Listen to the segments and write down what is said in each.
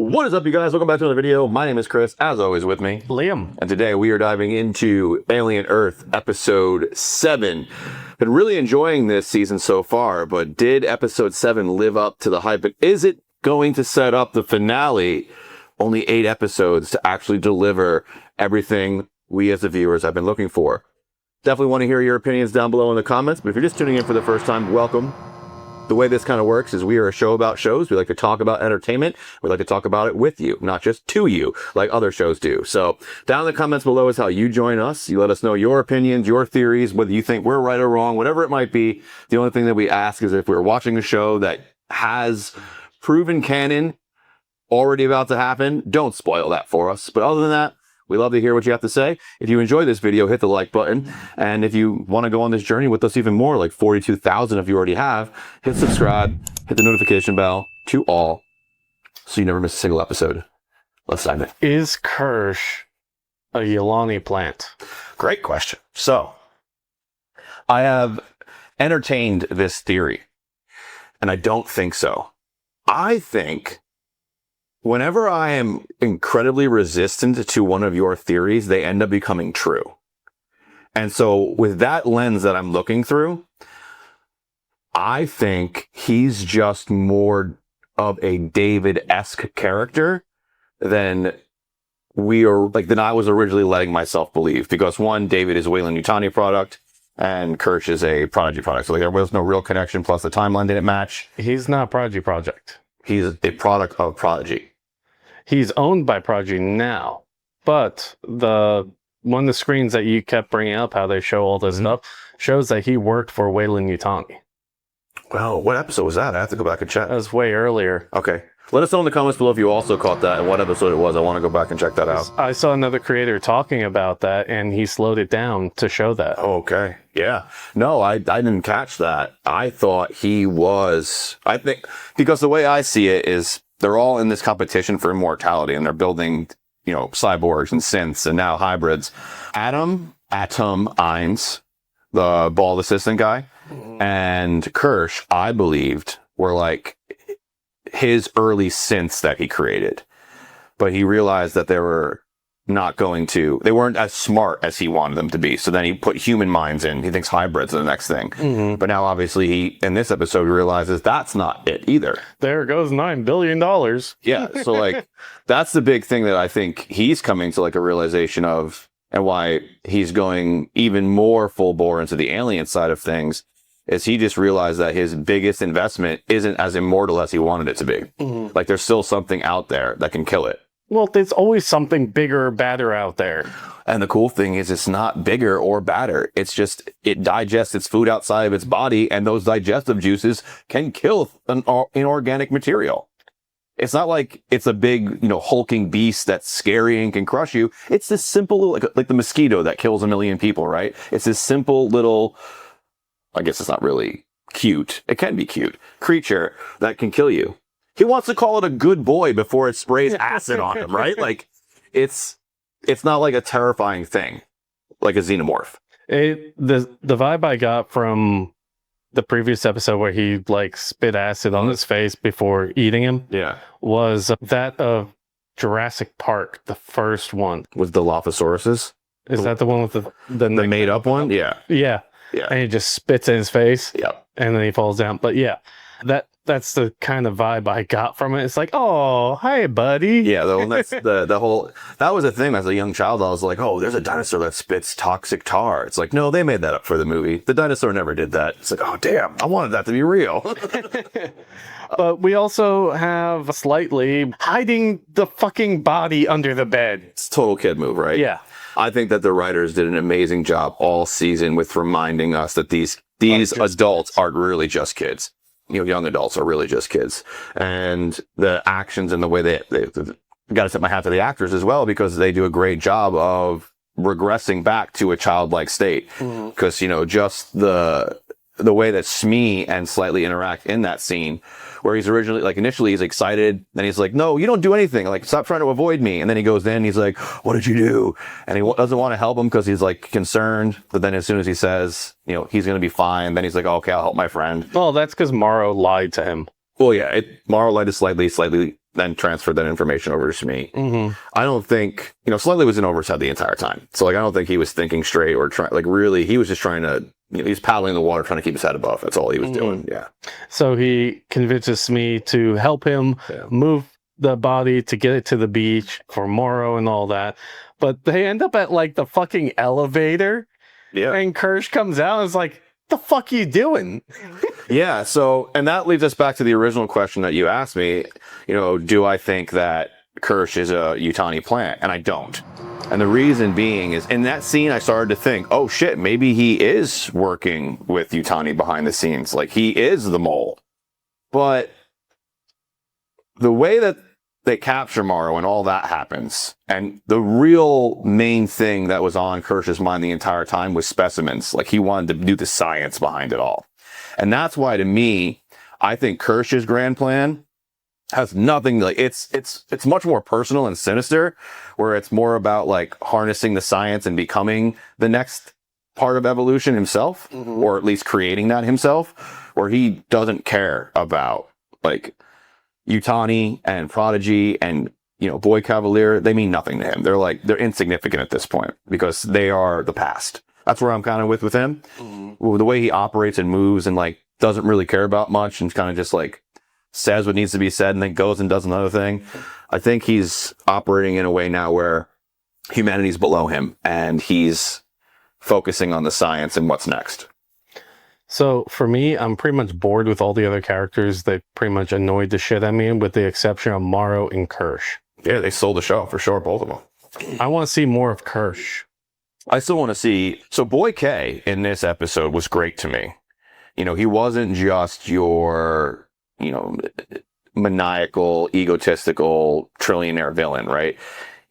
What is up, you guys? Welcome back to another video. My name is Chris, as always with me, Liam. And today we are diving into Alien Earth episode 7. Been really enjoying this season so far, but did episode 7 live up to the hype? Is it going to set up the finale? Only 8 episodes to actually deliver everything we as the viewers have been looking for. Definitely want to hear your opinions down below in the comments, but if you're just tuning in for the first time, welcome. The way this kind of works is we are a show about shows. We like to talk about entertainment. We like to talk about it with you, not just to you, like other shows do. So down in the comments below is how you join us. You let us know your opinions, your theories, whether you think we're right or wrong, whatever it might be. The only thing that we ask is if we're watching a show that has proven canon already about to happen, don't spoil that for us. But other than that, we love to hear what you have to say. If you enjoy this video, hit the like button. And if you want to go on this journey with us even more, like 42,000 of you already have, hit subscribe, hit the notification bell to all, so you never miss a single episode. Let's dive in. Is Kirsch a Yutani plant? Great question. So, I have entertained this theory, and I don't think so. I think whenever I am incredibly resistant to one of your theories, they end up becoming true. And so with that lens that I'm looking through, I think he's just more of a David-esque character than than I was originally letting myself believe. Because one, David is a Weyland Yutani product, and Kersh is a Prodigy product. So there was no real connection, plus the timeline didn't match. He's not Prodigy Project. He's a product of Prodigy. He's owned by Prodigy now, but one of the screens that you kept bringing up, how they show all this stuff, shows that he worked for Weyland Yutani. Well, what episode was that? I have to go back and check. That was way earlier. Okay. Let us know in the comments below if you also caught that and what episode it was. I want to go back and check that out. I saw another creator talking about that, and he slowed it down to show that. Oh, okay. Yeah. No, I didn't catch that. I thought he was... I think... Because the way I see it is they're all in this competition for immortality, and they're building, cyborgs and synths and now hybrids. Atom Eins, the bald assistant guy, and Kirsch, I believed, were like his early synths that he created. But he realized that they weren't as smart as he wanted them to be. So then he put human minds in. He thinks hybrids are the next thing. Mm-hmm. But now obviously he, in this episode, realizes that's not it either. There goes $9 billion. Yeah. So that's the big thing that I think he's coming to a realization of, and why he's going even more full bore into the alien side of things, is he just realized that his biggest investment isn't as immortal as he wanted it to be. Mm-hmm. There's still something out there that can kill it. Well, there's always something bigger or badder out there. And the cool thing is it's not bigger or badder. It's just it digests its food outside of its body, and those digestive juices can kill inorganic material. It's not like it's a big, hulking beast that's scary and can crush you. It's this simple, like the mosquito that kills 1 million people, right? It's this simple little, I guess it's not really cute. It can be cute. Creature that can kill you. He wants to call it a good boy before it sprays acid on him, right? It's not like a terrifying thing, like a xenomorph. The vibe I got from the previous episode where he spit acid on his face before eating him, was that of Jurassic Park, the first one. With the Dilophosaurus? Is that the one with the made up one? Yeah. Yeah. Yeah. And he just spits in his face. Yep. And then he falls down. But yeah, that's the kind of vibe I got from it. It's like, oh, hi, buddy. Yeah, that's the whole... That was a thing as a young child. I was like, oh, there's a dinosaur that spits toxic tar. It's like, no, they made that up for the movie. The dinosaur never did that. It's like, oh, damn, I wanted that to be real. But we also have slightly hiding the fucking body under the bed. It's a total kid move, right? Yeah. I think that the writers did an amazing job all season with reminding us that these adults aren't really just kids. Young adults are really just kids. And the actions and the way they got to tip my hat to the actors as well, because they do a great job of regressing back to a childlike state. Because, just the way that Smee and Slightly interact in that scene, where he's originally, initially he's excited, then he's like, no, you don't do anything, stop trying to avoid me. And then he goes in and he's like, what did you do? And he doesn't want to help him because he's concerned. But then as soon as he says, he's going to be fine, then he's like, oh, okay, I'll help my friend. Well, that's because Morrow lied to him. Well, yeah, Morrow lied to Slightly then transferred that information over to Smee. I don't think, Slightly was in oversight the entire time. So, like, I don't think he was thinking straight or trying, like, really, he was just trying to, he's paddling the water, trying to keep his head above. That's all he was doing. Yeah. So he convinces Smee to help him move the body to get it to the beach for Morrow and all that. But they end up at, like, the fucking elevator. Yeah. And Kersh comes out and is like, the fuck are you doing? Yeah, so, and that leads us back to the original question that you asked me, do I think that Kirsch is a Yutani plant? And I don't. And the reason being is, in that scene, I started to think, oh shit, maybe he is working with Yutani behind the scenes. Like, he is the mole. But the way that they capture Morrow and all that happens, and the real main thing that was on Kirsch's mind the entire time was specimens. Like, he wanted to do the science behind it all. And that's why, to me, I think Kirsch's grand plan has nothing, like, it's much more personal and sinister, where it's more about, like, harnessing the science and becoming the next part of evolution himself, or at least creating that himself, where he doesn't care about, like, Yutani and Prodigy and, Boy Cavalier. They mean nothing to him. They're insignificant at this point because they are the past. That's where I'm kind of with him. The way he operates and moves and, like, doesn't really care about much and kind of just, like, says what needs to be said and then goes and does another thing. I think he's operating in a way now where humanity's below him and he's focusing on the science and what's next. So for me, I'm pretty much bored with all the other characters. They pretty much annoyed the shit out of me, with the exception of Morrow and Kersh. Yeah, they sold the show for sure, both of them. I want to see more of Kersh. I still want to see. So Boy K in this episode was great to me. He wasn't just your, maniacal, egotistical, trillionaire villain, right?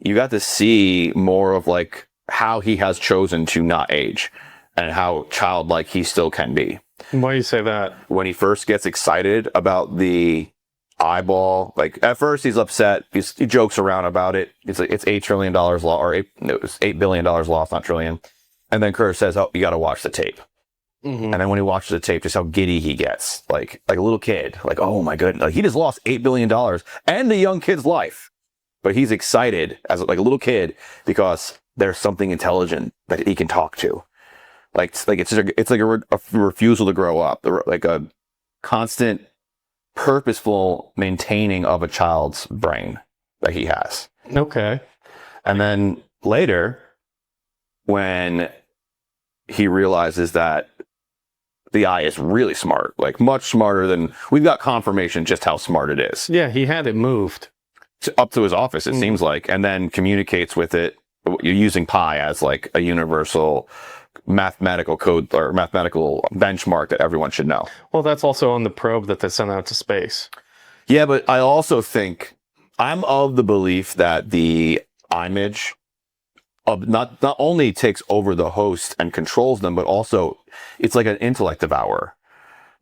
You got to see more of, like, how he has chosen to not age and how childlike he still can be. Why do you say that? When he first gets excited about the eyeball, like, at first he's upset. He jokes around about it. It's like, it's $8 trillion lost, or it's $8 billion lost, not trillion. And then Kersh says, oh, you got to watch the tape. And then when he watches the tape, just how giddy he gets, like a little kid, like, oh my goodness, like, he just lost $8 billion and a young kid's life. But he's excited as, like, a little kid because there's something intelligent that he can talk to. It's like a refusal to grow up, like a constant, purposeful maintaining of a child's brain that he has. Okay. And then later, when he realizes that the eye is really smart, like, much smarter than, we've got confirmation just how smart it is. Yeah, he had it moved up to his office, it seems like, and then communicates with it. You're using pi as, like, a universal mathematical code or mathematical benchmark that everyone should know. Well, that's also on the probe that they sent out to space. Yeah, but I also think, I'm of the belief that the image not only takes over the host and controls them, but also it's like an intellect devourer,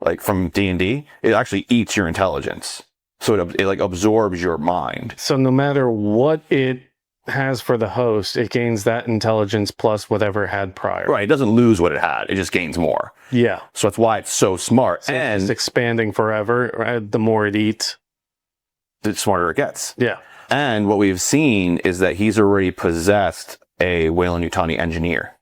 like from D&D. It actually eats your intelligence, so it like absorbs your mind. So no matter what it has for the host, it gains that intelligence plus whatever it had prior. Right, it doesn't lose what it had; it just gains more. Yeah, so that's why it's so smart, so and it's expanding forever. The more it eats, the smarter it gets. Yeah, and what we've seen is that he's already possessed a Weyland-Yutani engineer,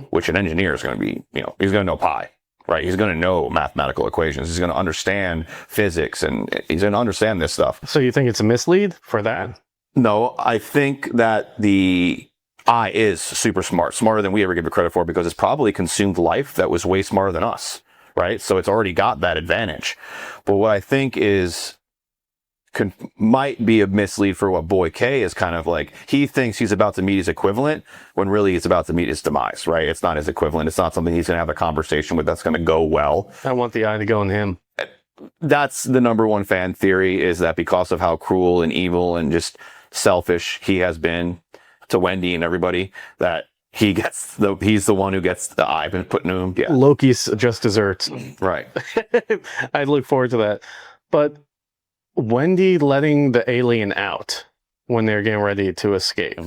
which an engineer is going to be, he's going to know pi, right? He's going to know mathematical equations. He's going to understand physics, and he's going to understand this stuff. So you think it's a mislead for that? No, I think that the eye is super smart, smarter than we ever give it credit for, because it's probably consumed life that was way smarter than us, right? So it's already got that advantage. But what I think is might be a mislead for what Boy K is kind of like. He thinks he's about to meet his equivalent when really he's about to meet his demise, right? It's not his equivalent. It's not something he's going to have a conversation with that's going to go well. I want the eye to go in him. That's the number one fan theory, is that because of how cruel and evil and just selfish he has been to Wendy and everybody, that he's the one who gets the eye put into him. Yeah. Loki's just desserts. Right. I look forward to that. But Wendy letting the alien out when they're getting ready to escape.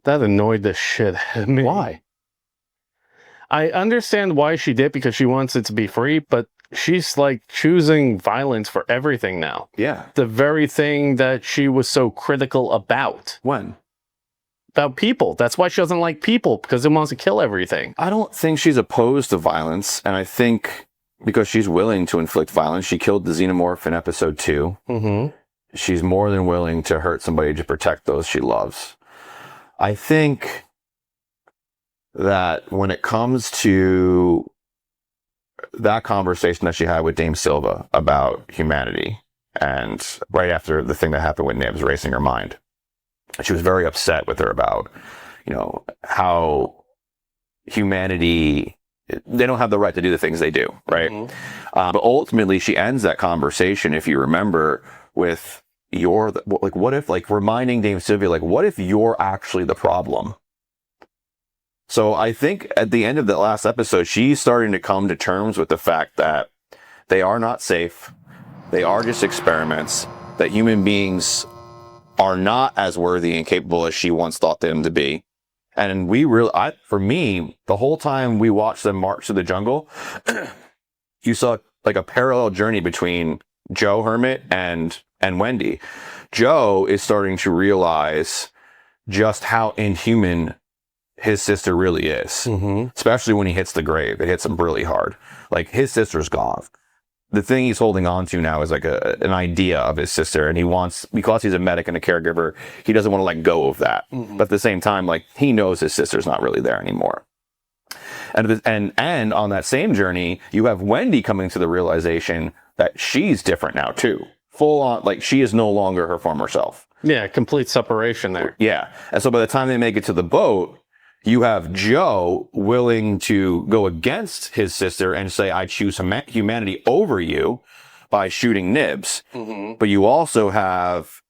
That annoyed the shit out of me. Why? I understand why she did, because she wants it to be free, but she's like choosing violence for everything now. Yeah. The very thing that she was so critical about. When? About people. That's why she doesn't like people, because it wants to kill everything. I don't think she's opposed to violence, and I think because she's willing to inflict violence, she killed the xenomorph in episode 2. Mm-hmm. She's more than willing to hurt somebody to protect those she loves. I think that when it comes to that conversation that she had with Dame Silva about humanity, and right after the thing that happened with Nibs racing her mind, she was very upset with her about, how humanity, they don't have the right to do the things they do, right? Mm-hmm. But ultimately, she ends that conversation, if you remember, with what if, like, reminding Dame Sylvia, like, what if you're actually the problem? So I think at the end of the last episode, she's starting to come to terms with the fact that they are not safe. They are just experiments, that human beings are not as worthy and capable as she once thought them to be. And for me, the whole time we watched them march through the jungle, you saw like a parallel journey between Joe Hermit and Wendy. Joe is starting to realize just how inhuman his sister really is, especially when he hits the grave. It hits him really hard. Like, his sister's gone. The thing he's holding on to now is like an idea of his sister, and because he's a medic and a caregiver, he doesn't want to let go of that. But at the same time, like, he knows his sister's not really there anymore. And on that same journey, you have Wendy coming to the realization that she's different now too. Full on, like, she is no longer her former self. Yeah, complete separation there. Yeah. And so by the time they make it to the boat, you have Joe willing to go against his sister and say, I choose humanity over you by shooting Nibs. But you also have,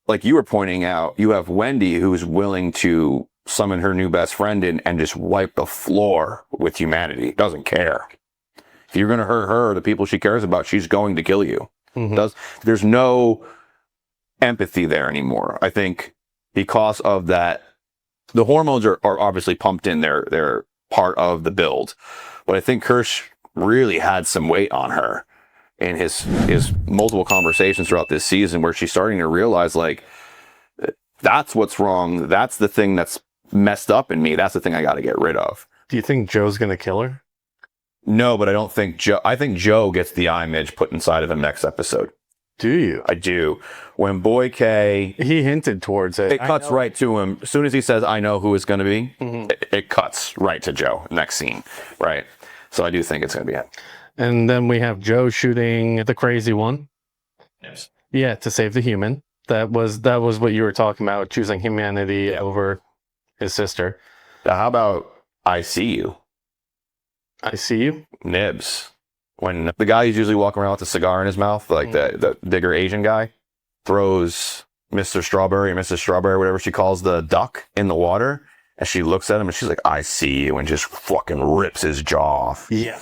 like you were pointing out, you have Wendy who's willing to summon her new best friend in and just wipe the floor with humanity. Doesn't care. If you're going to hurt her, the people she cares about, she's going to kill you. There's no empathy there anymore. I think because of that, the hormones are obviously pumped in. They're part of the build. But I think Kirsch really had some weight on her in his multiple conversations throughout this season, where she's starting to realize, like, that's what's wrong. That's the thing that's messed up in me. That's the thing I got to get rid of. Do you think Joe's going to kill her? No, but I don't think Joe. I think Joe gets the image put inside of him next episode. Do you? I do. When Boy K... He hinted towards it. It cuts right to him. As soon as he says, I know who it's going to be, it cuts right to Joe. Next scene. Right. So I do think it's going to be him. And then we have Joe shooting the crazy one. Yes. Yeah, to save the human. That was what you were talking about, choosing humanity over his sister. Now, how about I see you? I see you? Nibs. When the guy who's usually walking around with a cigar in his mouth, like the bigger Asian guy, throws Mr. Strawberry or Mrs. Strawberry, whatever she calls the duck, in the water, and she looks at him and she's like, I see you, and just fucking rips his jaw off. Yeah.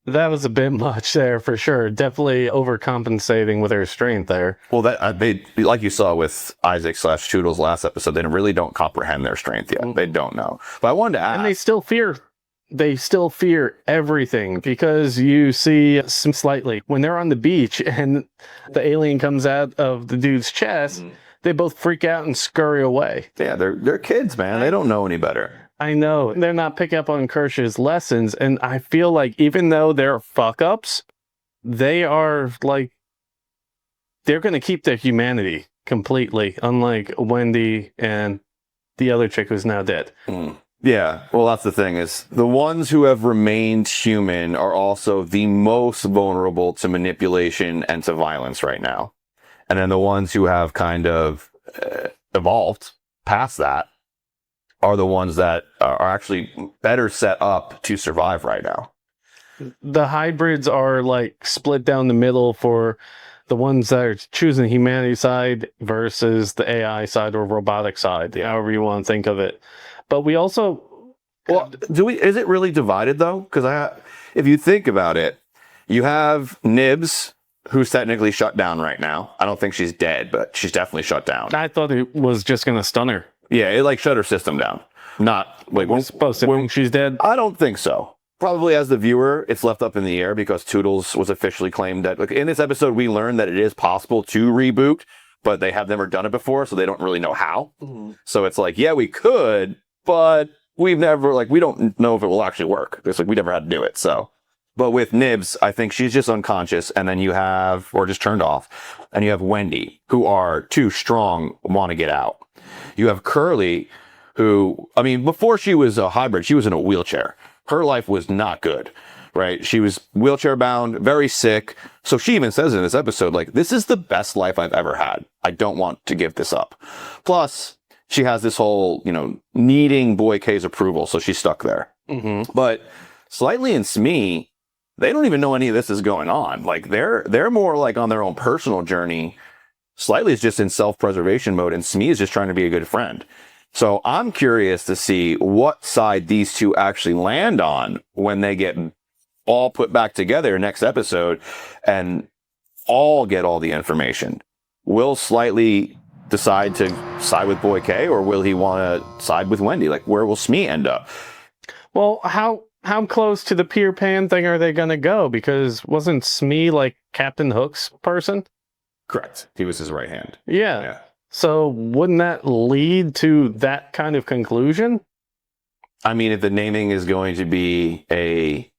That was a bit much there for sure. Definitely overcompensating with her strength there. Well, that they, like you saw with Isaac/Toodle's last episode, they really don't comprehend their strength yet. They don't know. But I wanted to ask. And they still fear everything, because you see slightly when they're on the beach and the alien comes out of the dude's chest, they both freak out and scurry away. Yeah, they're kids, man. They don't know any better. I know. They're not picking up on Kersh's lessons, and I feel like even though they're fuck-ups, they are like, they're going to keep their humanity completely, unlike Wendy and the other chick who's now dead. Yeah, well, that's the thing, is the ones who have remained human are also the most vulnerable to manipulation and to violence right now. And then the ones who have kind of evolved past that are the ones that are actually better set up to survive right now. The hybrids are like split down the middle for the ones that are choosing the humanity side versus the AI side or robotic side, however you want to think of it. But we also... Well, is it really divided, though? Because if you think about it, you have Nibs, who's technically shut down right now. I don't think she's dead, but she's definitely shut down. I thought it was just going to stun her. Yeah, it like shut her system down. Not like we're supposed to think she's dead. I don't think so. probably as the viewer, it's left up in the air because Toodles was officially claimed that, like, in this episode, we learned that it is possible to reboot, but they have never done it before, so they don't really know how. So it's like, yeah, we could, but we've never, like, we don't know if it will actually work. It's like, we never had to do it, so. But with Nibs, I think she's just unconscious, and then you have, or just turned off, and you have Wendy, who are too strong, want to get out. You have Curly, who, I mean, before she was a hybrid, she was in a wheelchair. Her life was not good, right? She was wheelchair bound, very sick. So she even says in this episode, like, this is the best life I've ever had. I don't want to give this up. Plus, she has this whole, you know, needing Boy K's approval, so she's stuck there. But Slightly and Smee, they don't even know any of this is going on. Like, they're more like on their own personal journey. Slightly is just in self-preservation mode, and Smee is just trying to be a good friend. So I'm curious to see what side these two actually land on when they get all put back together next episode and all get all the information. Will Slightly decide to side with Boy K, or will he want to side with Wendy? Like, where will Smee end up? Well, how close to the Peter Pan thing are they going to go? Because wasn't Smee like Captain Hook's person? Correct. He was his right hand. Yeah. So wouldn't that lead to that kind of conclusion? I mean, if the naming is going to be a,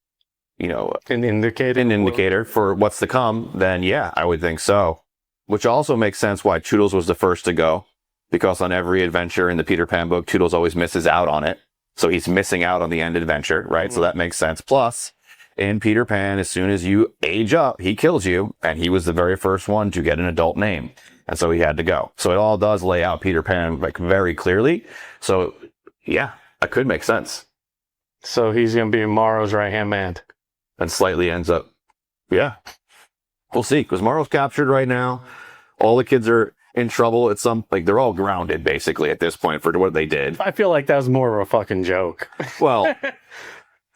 you know, an indicator for what's to come, then yeah, I would think so. Which also makes sense why Toodles was the first to go, because on every adventure in the Peter Pan book, Toodles always misses out on it. So he's missing out on the end adventure, right? So that makes sense. Plus, in Peter Pan, as soon as you age up, he kills you, and he was the very first one to get an adult name. And so he had to go. So it all does lay out Peter Pan like very clearly. So yeah, that could make sense. So he's going to be Morrow's right-hand man. And Slightly ends up, yeah. We'll see, because Morrow's captured right now. All the kids are in trouble at some, like, they're all grounded basically at this point for what they did. I feel like that was more of a fucking joke. Well,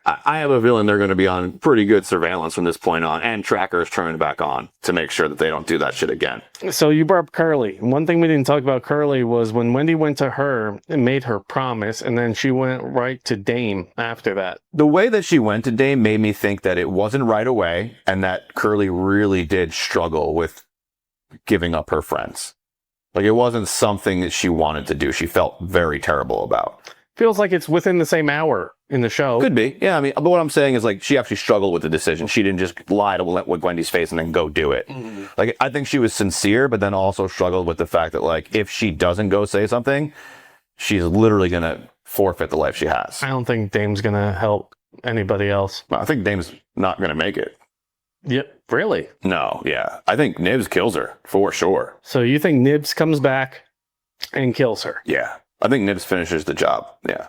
I have a feeling they're going to be on pretty good surveillance from this point on, and trackers turned back on to make sure that they don't do that shit again. So you brought up Curly. One thing we didn't talk about Curly was when Wendy went to her and made her promise, and then she went right to Dame after that. The way that she went to Dame made me think that it wasn't right away, and that Curly really did struggle with giving up her friends. Like, it wasn't something that she wanted to do. She felt very terrible about. Feels like it's within the same hour in the show. Could be. Yeah, I mean, but what I'm saying is, like, she actually struggled with the decision. She didn't just lie to Wendy's face and then go do it. Like, I think she was sincere, but then also struggled with the fact that, like, if she doesn't go say something, she's literally going to forfeit the life she has. I don't think Dame's going to help anybody else. I think Dame's not going to make it. Yep. Really? No, yeah. I think Nibs kills her, for sure. So you think Nibs comes back and kills her? Yeah. I think Nibs finishes the job. Yeah.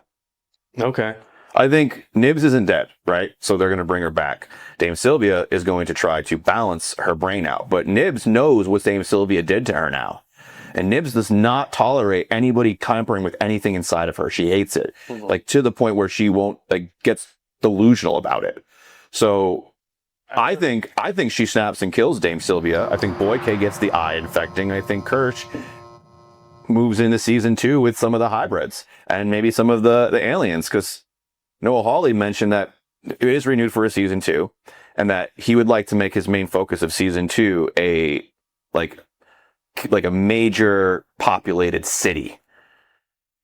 Okay. I think Nibs isn't dead, right? So they're going to bring her back. Dame Sylvia is going to try to balance her brain out. But Nibs knows what Dame Sylvia did to her now. And Nibs does not tolerate anybody tampering with anything inside of her. She hates it. Like, to the point where she won't, like, gets delusional about it. So I think she snaps and kills Dame Sylvia. I think Boy K gets the eye infecting. I think Kersh moves into season 2 with some of the hybrids and maybe some of the aliens, because Noah Hawley mentioned that it is renewed for a season 2 and that he would like to make his main focus of season 2 a a major populated city.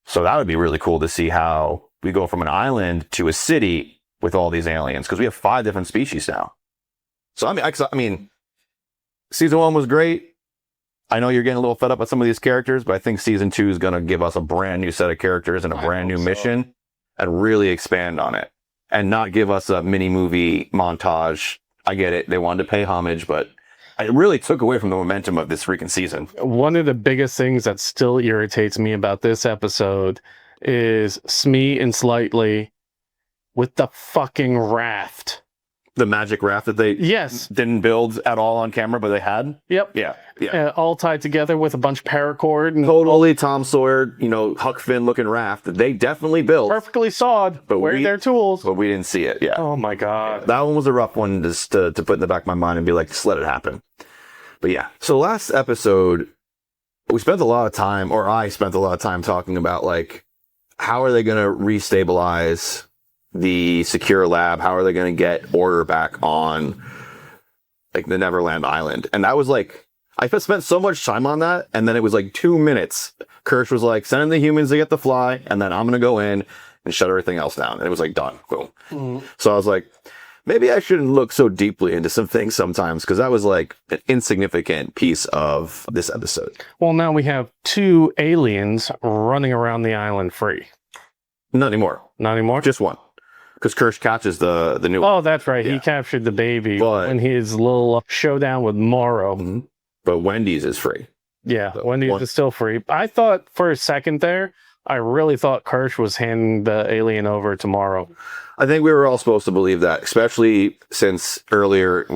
So that would be really cool to see how we go from an island to a city with all these aliens, because we have 5 different species now. So I mean, season 1 was great. I know you're getting a little fed up with some of these characters, but I think season 2 is going to give us a brand new set of characters and a brand new mission and really expand on it and not give us a mini movie montage. I get it. They wanted to pay homage, but it really took away from the momentum of this freaking season. One of the biggest things that still irritates me about this episode is Smee and Slightly with the fucking raft. The magic raft that they didn't build at all on camera, but they had? Yep. Yeah. All tied together with a bunch of paracord. And totally Tom Sawyer, Huck Finn looking raft that they definitely built. Perfectly sawed, but wearing their tools. But we didn't see it, yeah. Oh my God. That one was a rough one just to put in the back of my mind and be like, just let it happen. But yeah. So last episode, I spent a lot of time talking about, like, how are they going to restabilize the secure lab? How are they going to get order back on like the Neverland Island? And that was like, I spent so much time on that, and then it was like 2 minutes. Kirsch was like, send the humans to get the fly, and then I'm going to go in and shut everything else down. And it was like, done. Boom. So I was like, maybe I shouldn't look so deeply into some things sometimes, because that was like an insignificant piece of this episode. Well, now we have 2 aliens running around the island free. Not anymore. Not anymore? Just one. Because Kirsch catches the new one. Oh, that's right. Yeah. He captured the baby in his little showdown with Morrow. Mm-hmm. But Wendy's is free. Yeah, so Wendy's is still free. I thought for a second there, I really thought Kersh was handing the alien over to Morrow. I think we were all supposed to believe that, especially since earlier,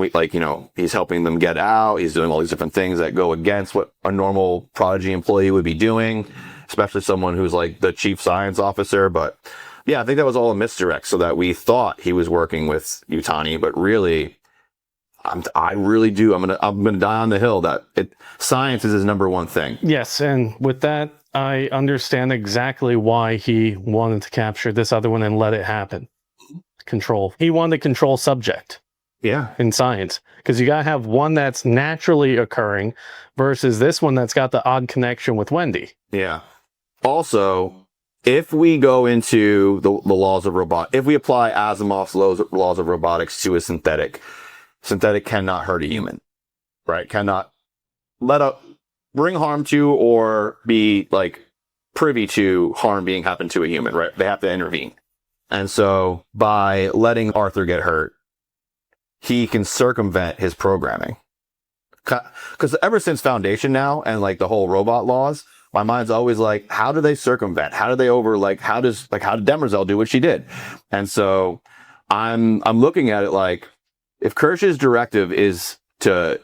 he's helping them get out. He's doing all these different things that go against what a normal Prodigy employee would be doing, especially someone who's like the chief science officer. But yeah, I think that was all a misdirect, so that we thought he was working with Yutani, but really, I really do. I'm gonna die on the hill that science is his number one thing. Yes, and with that, I understand exactly why he wanted to capture this other one and let it happen. Control. He wanted to control subject. Yeah. In science, because you gotta have one that's naturally occurring versus this one that's got the odd connection with Wendy. Yeah. Also, if we go into the laws of if we apply Asimov's laws of robotics to a synthetic cannot hurt a human, right? Cannot bring harm to or be like privy to harm being happened to a human, right? They have to intervene. And so by letting Arthur get hurt, he can circumvent his programming. Because ever since Foundation now and like the whole robot laws, my mind's always like, how do they circumvent? How do they how did Demerzel do what she did? And so I'm looking at it like, if Kersh's directive is to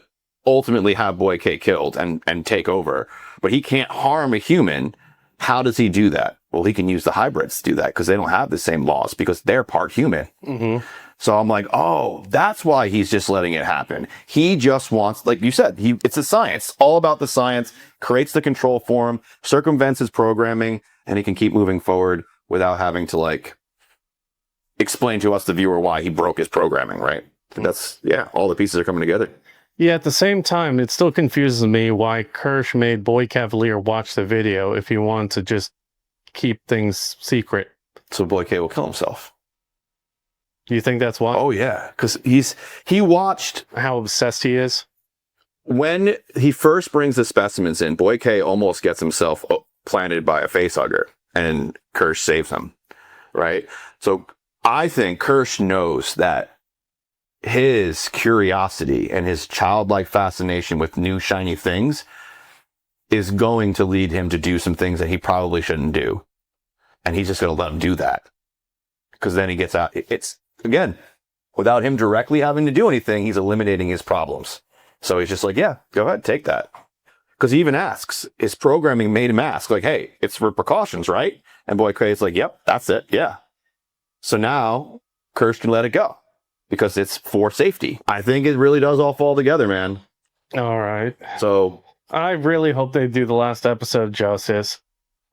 ultimately have Boy K killed and take over, but he can't harm a human, how does he do that? Well, he can use the hybrids to do that because they don't have the same laws because they're part human. Mm-hmm. So I'm like, oh, that's why he's just letting it happen. He just wants, like you said, it's a science, all about the science, creates the control for him, circumvents his programming, and he can keep moving forward without having to like explain to us, the viewer, why he broke his programming, right? That's, all the pieces are coming together. Yeah, at the same time, it still confuses me why Kirsch made Boy Cavalier watch the video if he wanted to just keep things secret. So Boy K will kill himself. Do you think that's why? Oh, yeah. Because he watched how obsessed he is. When he first brings the specimens in, Boy K almost gets himself planted by a facehugger, and Kirsch saves him, right? So I think Kirsch knows that his curiosity and his childlike fascination with new shiny things is going to lead him to do some things that he probably shouldn't do. And he's just going to let him do that. Because then he gets out. It's, again, without him directly having to do anything, he's eliminating his problems. So he's just like, yeah, go ahead, take that. Because he even asks, his programming made him ask, like, hey, it's for precautions, right? And Boy K is like, yep, that's it, yeah. So now, Kirsch can let it go. Because it's for safety. I think it really does all fall together, man. All right. So I really hope they do the last episode justice.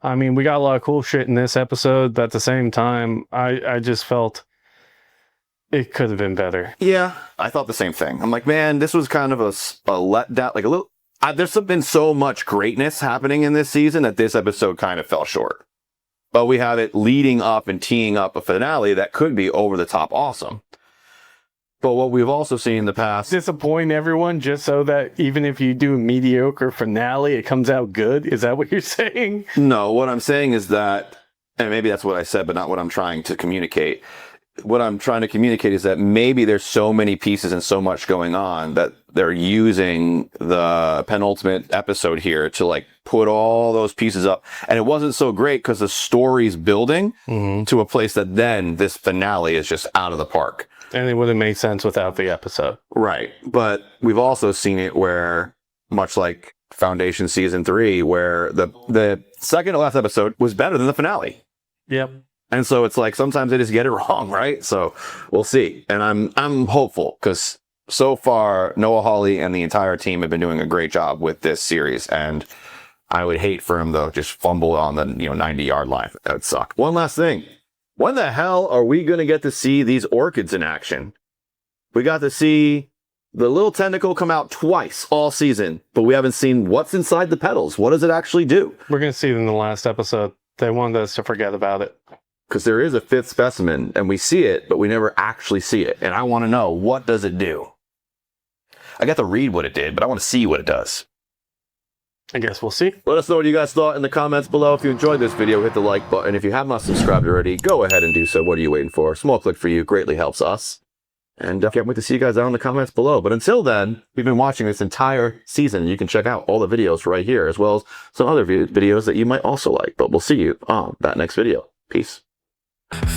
I mean, we got a lot of cool shit in this episode, but at the same time, I just felt it could have been better. Yeah, I thought the same thing. I'm like, man, this was kind of a letdown, like a little. There's been so much greatness happening in this season that this episode kind of fell short. But we have it leading up and teeing up a finale that could be over the top awesome. But what we've also seen in the past... Disappoint everyone just so that even if you do a mediocre finale, it comes out good? Is that what you're saying? No, what I'm saying is that, and maybe that's what I said, but not what I'm trying to communicate. What I'm trying to communicate is that maybe there's so many pieces and so much going on that they're using the penultimate episode here to like put all those pieces up. And it wasn't so great because the story's building to a place that then this finale is just out of the park. And it would have made sense without the episode. Right. But we've also seen it where, much like Foundation Season 3, where the second to last episode was better than the finale. Yep. And so it's like, sometimes they just get it wrong, right? So we'll see. And I'm hopeful, because so far, Noah Hawley and the entire team have been doing a great job with this series. And I would hate for him to just fumble on the 90-yard line. That would suck. One last thing. When the hell are we going to get to see these orchids in action? We got to see the little tentacle come out twice all season, but we haven't seen what's inside the petals. What does it actually do? We're going to see it in the last episode. They wanted us to forget about it. Because there is a fifth specimen, and we see it, but we never actually see it. And I want to know, what does it do? I got to read what it did, but I want to see what it does. I guess we'll see. Let us know what you guys thought in the comments below. If you enjoyed this video, hit the like button. If you have not subscribed already, go ahead and do so. What are you waiting for? Small click for you greatly helps us. And I can't wait to see you guys down in the comments below. But until then, we've been watching this entire season. You can check out all the videos right here, as well as some other videos that you might also like. But we'll see you on that next video. Peace.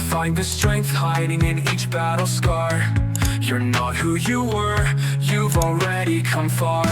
Find the strength hiding in each battle scar. You're not who you were, you've already come far.